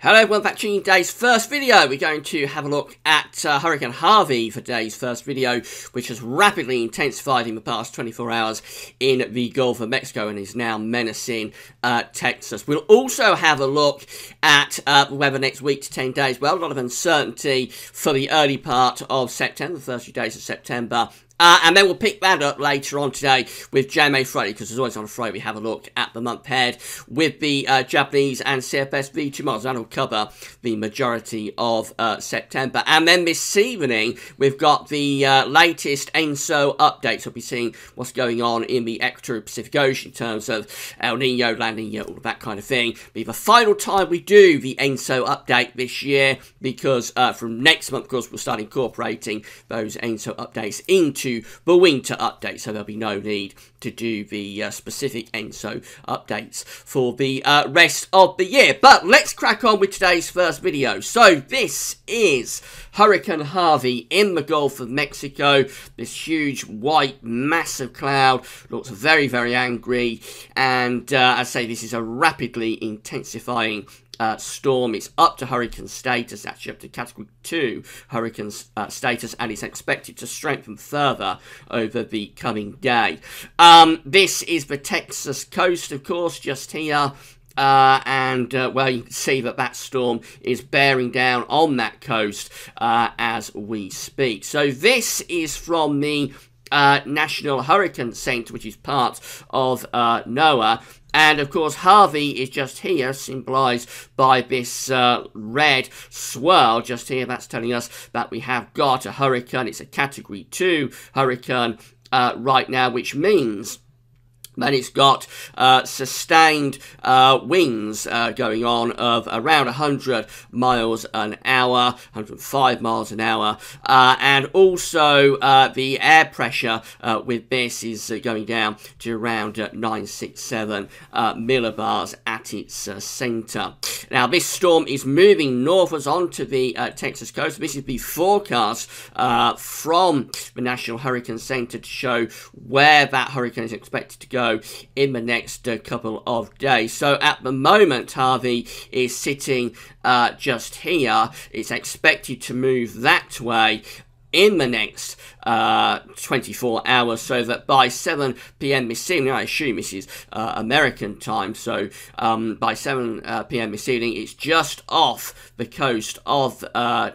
Hello everyone, back to today's first video. We're going to have a look at Hurricane Harvey for today's first video, which has rapidly intensified in the past 24 hours in the Gulf of Mexico and is now menacing Texas. We'll also have a look at the weather next week to 10 days. Well, a lot of uncertainty for the early part of September, the first few days of September. And then we'll pick that up later on today with JMA Friday, because as always on a Friday we have a look at the month ahead with the Japanese and CFS V2 models. That'll cover the majority of September. And then this evening we've got the latest ENSO updates. We'll be seeing what's going on in the Equatorial Pacific Ocean in terms of El Nino, La Nina, all of that kind of thing. It'll be the final time we do the ENSO update this year, because from next month, of course, we'll start incorporating those ENSO updates into the winter update, so there'll be no need to do the specific ENSO updates for the rest of the year. But let's crack on with today's first video. So this is Hurricane Harvey in the Gulf of Mexico. This huge white massive cloud looks very, very angry, and I say this is a rapidly intensifying storm. It's up to hurricane status, actually up to category 2 hurricane status, and it's expected to strengthen further over the coming day. This is the Texas coast, of course, just here. Well, you can see that that storm is bearing down on that coast as we speak. So this is from the National Hurricane Center, which is part of NOAA. And, of course, Harvey is just here, symbolised by this red swirl just here. That's telling us that we have got a hurricane. It's a Category 2 hurricane right now, which means that it's got sustained winds going on of around 100 miles an hour, 105 miles an hour, and also the air pressure with this is going down to around 967 millibars at its centre. Now, this storm is moving northwards onto the Texas coast. This is the forecast from the National Hurricane Center to show where that hurricane is expected to go in the next couple of days. So at the moment, Harvey is sitting just here. It's expected to move that way in the next 24 hours, so that by 7 p.m. this evening, I assume this is American time, so by 7 p.m. this evening, it's just off the coast of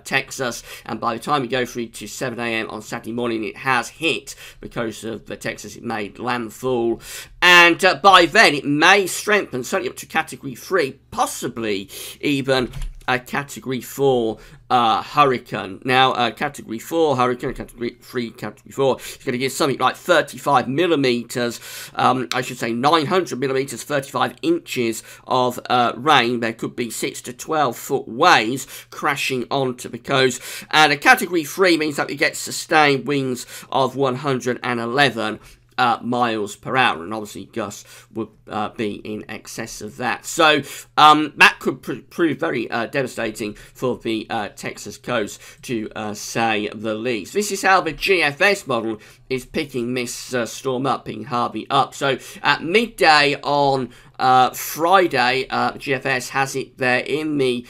Texas, and by the time we go through to 7 a.m. on Saturday morning, it has hit the coast of Texas. It made landfall, and by then it may strengthen, certainly up to Category 3, possibly even a Category 4 hurricane. Now, Category 4 hurricane, Category 3, Category 4 is going to give something like 35 millimeters, I should say 900 millimeters, 35 inches of rain. There could be 6 to 12 foot waves crashing onto the coast. And a Category 3 means that we get sustained winds of 111 miles per hour, and obviously gusts would be in excess of that. So that could prove very devastating for the Texas coast, to say the least. This is how the GFS model is picking this storm up, picking Harvey up. So at midday on Friday, GFS has it there in the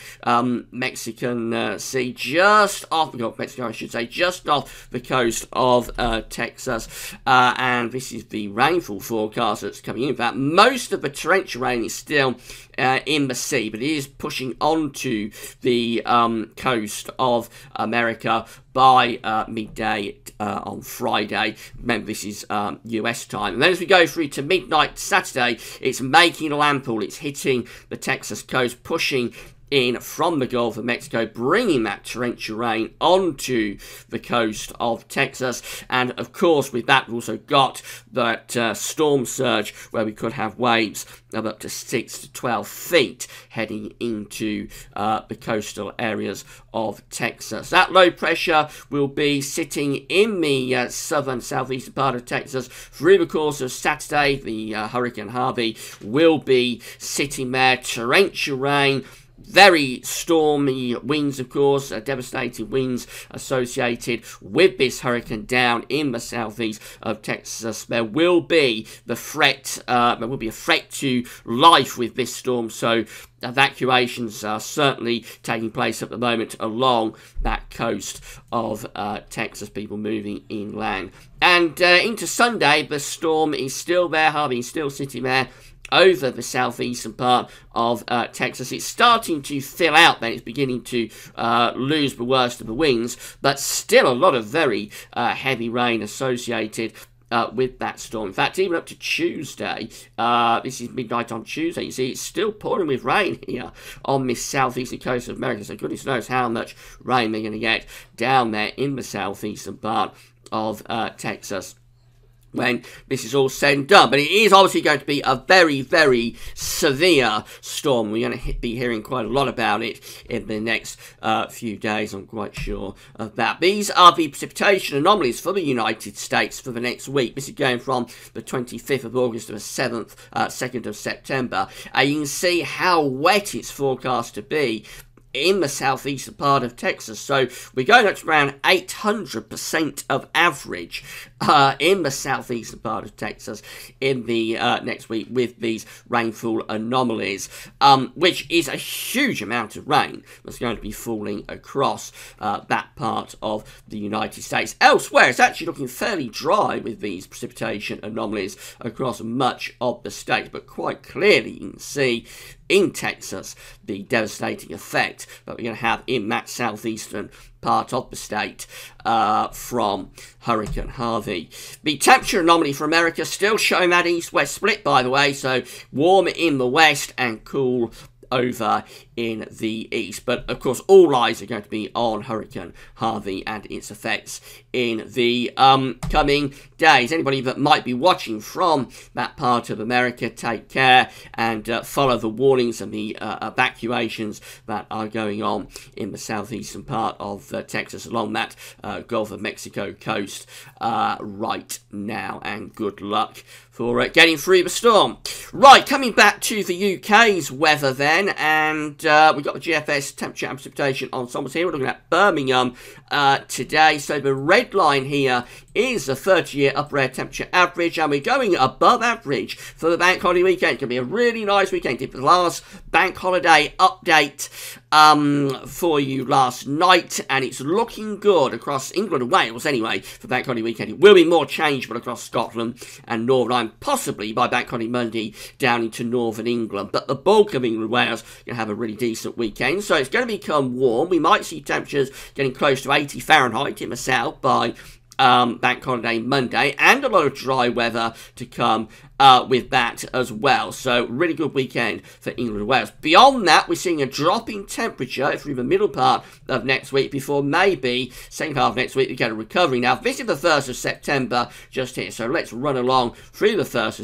Mexican Sea, just off the Gulf of Mexico, I should say, just off the coast of Texas, and this is the rainfall forecast that's coming in. In fact, most of the torrential rain is still in the sea, but it is pushing onto the coast of America by midday on Friday. Remember, this is US time. And then as we go through to midnight Saturday, it's making landfall. It's hitting the Texas coast, pushing in from the Gulf of Mexico, bringing that torrential rain onto the coast of Texas. And of course, with that, we've also got that storm surge where we could have waves of up to 6 to 12 feet heading into the coastal areas of Texas. That low pressure will be sitting in the southern southeastern part of Texas through the course of Saturday. The Hurricane Harvey will be sitting there. Torrential rain very stormy winds, of course, devastating winds associated with this hurricane down in the southeast of Texas. There will be a threat to life with this storm, so evacuations are certainly taking place at the moment along that coast of Texas, people moving inland. And into Sunday, the storm is still there. Harvey is still sitting there over the southeastern part of Texas. It's starting to thin out then. It's beginning to lose the worst of the winds, but still a lot of very heavy rain associated with that storm. In fact, even up to Tuesday, this is midnight on Tuesday, you see it's still pouring with rain here on this southeastern coast of America, so goodness knows how much rain they're going to get down there in the southeastern part of Texas when this is all said and done. But it is obviously going to be a very, very severe storm. We're going to be hearing quite a lot about it in the next few days, I'm quite sure of that. These are the precipitation anomalies for the United States for the next week. This is going from the 25th of August to the 2nd of September. You can see how wet it's forecast to be in the southeastern part of Texas. So we're going up to around 800% of average in the southeastern part of Texas in the next week with these rainfall anomalies, which is a huge amount of rain that's going to be falling across that part of the United States. Elsewhere, it's actually looking fairly dry with these precipitation anomalies across much of the state, but quite clearly you can see in Texas the devastating effect that we're going to have in that southeastern part of the state from Hurricane Harvey. The temperature anomaly for America still showing that east-west split, by the way, so warm in the west and cool over in the east. But of course all eyes are going to be on Hurricane Harvey and its effects in the coming days. Anybody that might be watching from that part of America, take care and follow the warnings and the evacuations that are going on in the southeastern part of Texas along that Gulf of Mexico coast right now, and good luck for getting through the storm. Right, coming back to the UK's weather then, and we've got the GFS temperature and precipitation ensembles here. We're looking at Birmingham today. So the red line here is a 30-year upper air temperature average, and we're going above average for the bank holiday weekend. It's going to be a really nice weekend. Did the last bank holiday update for you last night, and it's looking good across England and Wales anyway for bank holiday weekend. It will be more changeable across Scotland and Northern Ireland, possibly by bank holiday Monday down into Northern England, but the bulk of England and Wales are going to have a really decent weekend. So it's going to become warm. We might see temperatures getting close to 80 Fahrenheit in the south by bank holiday Monday, and a lot of dry weather to come with that as well. So really good weekend for England and Wales. Beyond that, we're seeing a drop in temperature through the middle part of next week before maybe second half of next week we get a recovery. Now this is the 1st of September just here, so let's run along through the 1st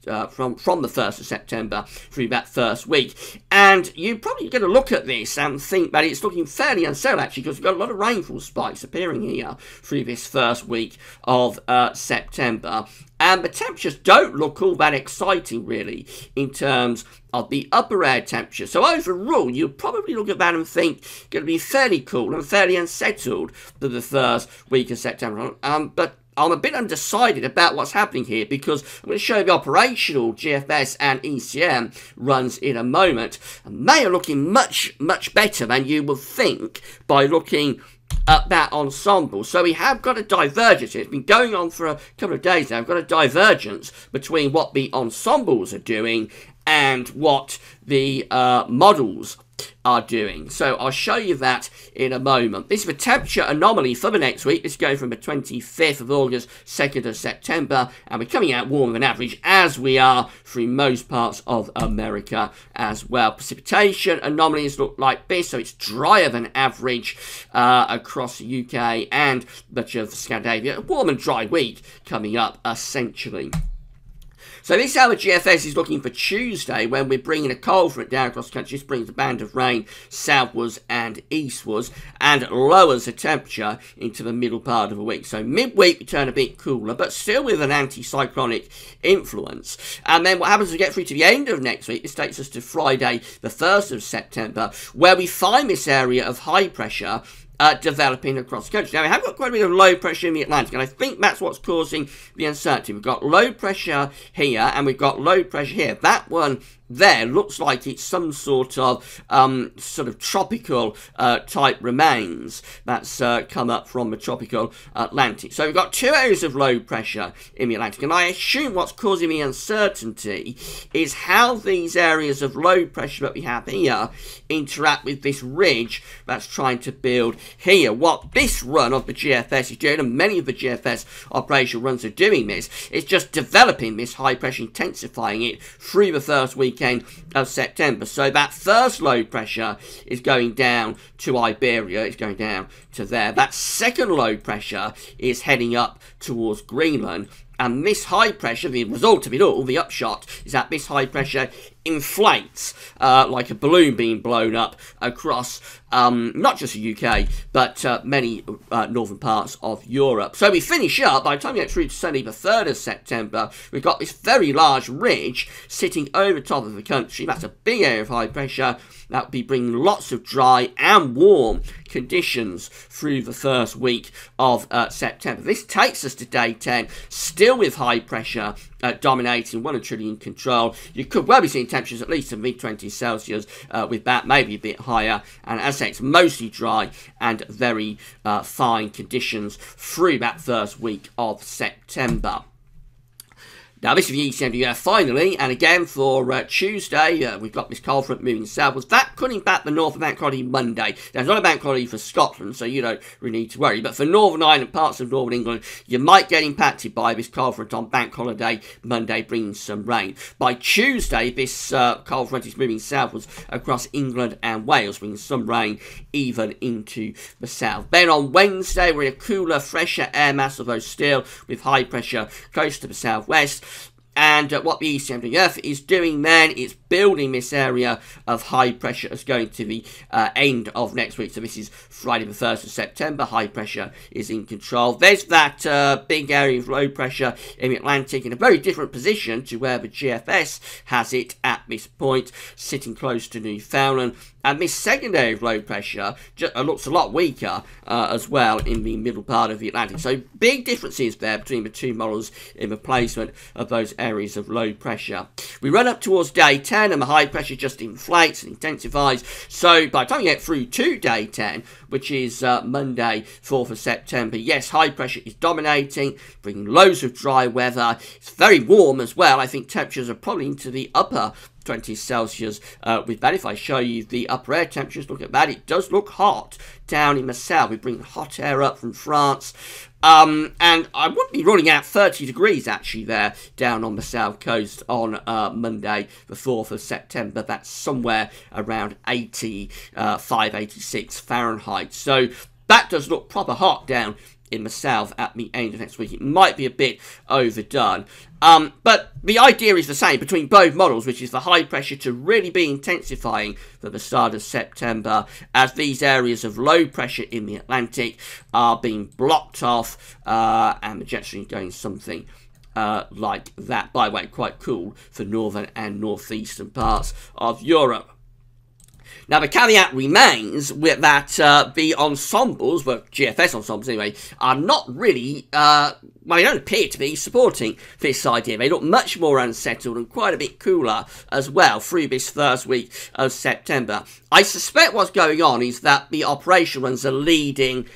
of from the 1st of September through that first week. And you're probably going to look at this and think that it's looking fairly unsettled actually, because we've got a lot of rainfall spikes appearing here through this first week of September. And the temperatures don't look all that exciting, really, in terms of the upper air temperature. So overall, you'll probably look at that and think it's going to be fairly cool and fairly unsettled for the first week of September. But I'm a bit undecided about what's happening here, because I'm going to show you the operational GFS and ECM runs in a moment. And they are looking much, much better than you would think by looking at that ensemble. So we have got a divergence here. It's been going on for a couple of days now. We've got a divergence between what the ensembles are doing and what the models are doing. So I'll show you that in a moment. This is the temperature anomaly for the next week. This is going from the 25th of August, 2nd of September, and we're coming out warmer than average, as we are through most parts of America as well. Precipitation anomalies look like this, so it's drier than average across the UK and much of Scandinavia. A warm and dry week coming up, essentially. So this is how the GFS is looking for Tuesday, when we're bringing a cold front down across the country. This brings a band of rain southwards and eastwards and lowers the temperature into the middle part of the week. So midweek we turn a bit cooler, but still with an anticyclonic influence. And then what happens as we get through to the end of next week, this takes us to Friday the 1st of September, where we find this area of high pressure developing across the country. Now, we have got quite a bit of low pressure in the Atlantic, and I think that's what's causing the uncertainty. We've got low pressure here, and we've got low pressure here. That one there looks like it's some sort of tropical type remains that's come up from the tropical Atlantic. So we've got two areas of low pressure in the Atlantic, and I assume what's causing the uncertainty is how these areas of low pressure that we have here interact with this ridge that's trying to build here. What this run of the GFS is doing, and many of the GFS operational runs are doing this, is just developing this high pressure, intensifying it through the first weekend of September. So that first low pressure is going down to Iberia, it's going down to there. That second low pressure is heading up towards Greenland. And this high pressure, the result of it all, the upshot, is that this high pressure inflates like a balloon being blown up across not just the UK, but many northern parts of Europe. So we finish up, by the time we get through to Sunday the 3rd of September, we've got this very large ridge sitting over top of the country. That's a big area of high pressure. That will be bringing lots of dry and warm conditions through the first week of September. This takes us to day 10, still with high pressure dominating, 1 trillion control. You could well be seeing temperatures at least in mid-20s Celsius with that, maybe a bit higher. And as I say, it's mostly dry and very fine conditions through that first week of September. Now, this is the ECMWF finally, and again for Tuesday, we've got this cold front moving southwards. That could impact the North of Bank Holiday Monday. There's not a bank holiday for Scotland, so you don't really need to worry. But for Northern Ireland, parts of Northern England, you might get impacted by this cold front on Bank Holiday Monday, bringing some rain. By Tuesday, this cold front is moving southwards across England and Wales, bringing some rain even into the south. Then on Wednesday, we're in a cooler, fresher air mass, although still with high pressure close to the southwest. And what the ECMWF is doing then is building this area of high pressure as going to the end of next week. So this is Friday the 1st of September. High pressure is in control. There's that big area of low pressure in the Atlantic in a very different position to where the GFS has it at this point, sitting close to Newfoundland. And this second area of low pressure looks a lot weaker as well in the middle part of the Atlantic. So big differences there between the two models in the placement of those areas of low pressure. We run up towards day 10 and the high pressure just inflates and intensifies. So by the time you get through to day 10, which is Monday, 4th of September, yes, high pressure is dominating, bringing loads of dry weather. It's very warm as well. I think temperatures are probably into the upper 20 Celsius with that. If I show you the upper air temperatures, look at that. It does look hot down in the south. We bring hot air up from France. And I wouldn't be ruling out 30 degrees actually there down on the south coast on Monday, the 4th of September. That's somewhere around 85, 86 Fahrenheit. So that does look proper hot down in the south at the end of next week. It might be a bit overdone. But the idea is the same between both models, which is the high pressure to really be intensifying for the start of September as these areas of low pressure in the Atlantic are being blocked off and the jet stream going something like that. By the way, quite cool for northern and northeastern parts of Europe. Now, the caveat remains with that the ensembles, well, GFS ensembles anyway, are not really, well, they don't appear to be supporting this idea. They look much more unsettled and quite a bit cooler as well through this first week of September. I suspect what's going on is that the operation runs are leading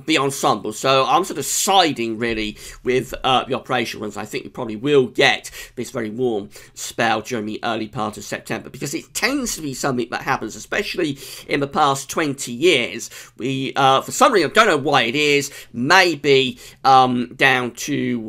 the ensemble. So I'm sort of siding really with the operation runs. I think we probably will get this very warm spell during the early part of September because it tends to be something that happens, especially in the past 20 years. We, for some reason, I don't know why it is, maybe down to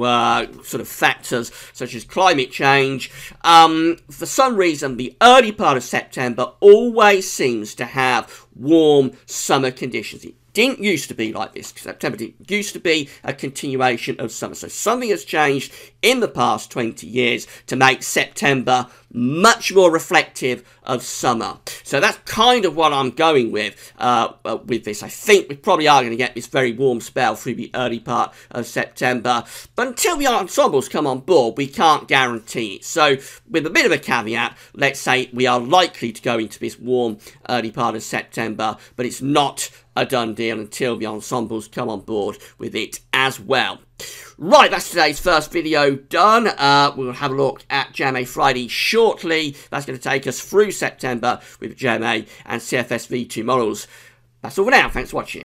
sort of factors such as climate change. For some reason, the early part of September always seems to have warm summer conditions. It didn't used to be like this. September didn't used to be a continuation of summer. So something has changed in the past 20 years to make September much more reflective of summer. So that's kind of what I'm going with this. I think we probably are going to get this very warm spell through the early part of September. But until the ensembles come on board, we can't guarantee it. So with a bit of a caveat, let's say we are likely to go into this warm early part of September, but it's not a done deal until the ensembles come on board with it as well. Right, that's today's first video done. We'll have a look at JMA Friday shortly. That's going to take us through September with JMA and CFS V2 models. That's all for now. Thanks for watching.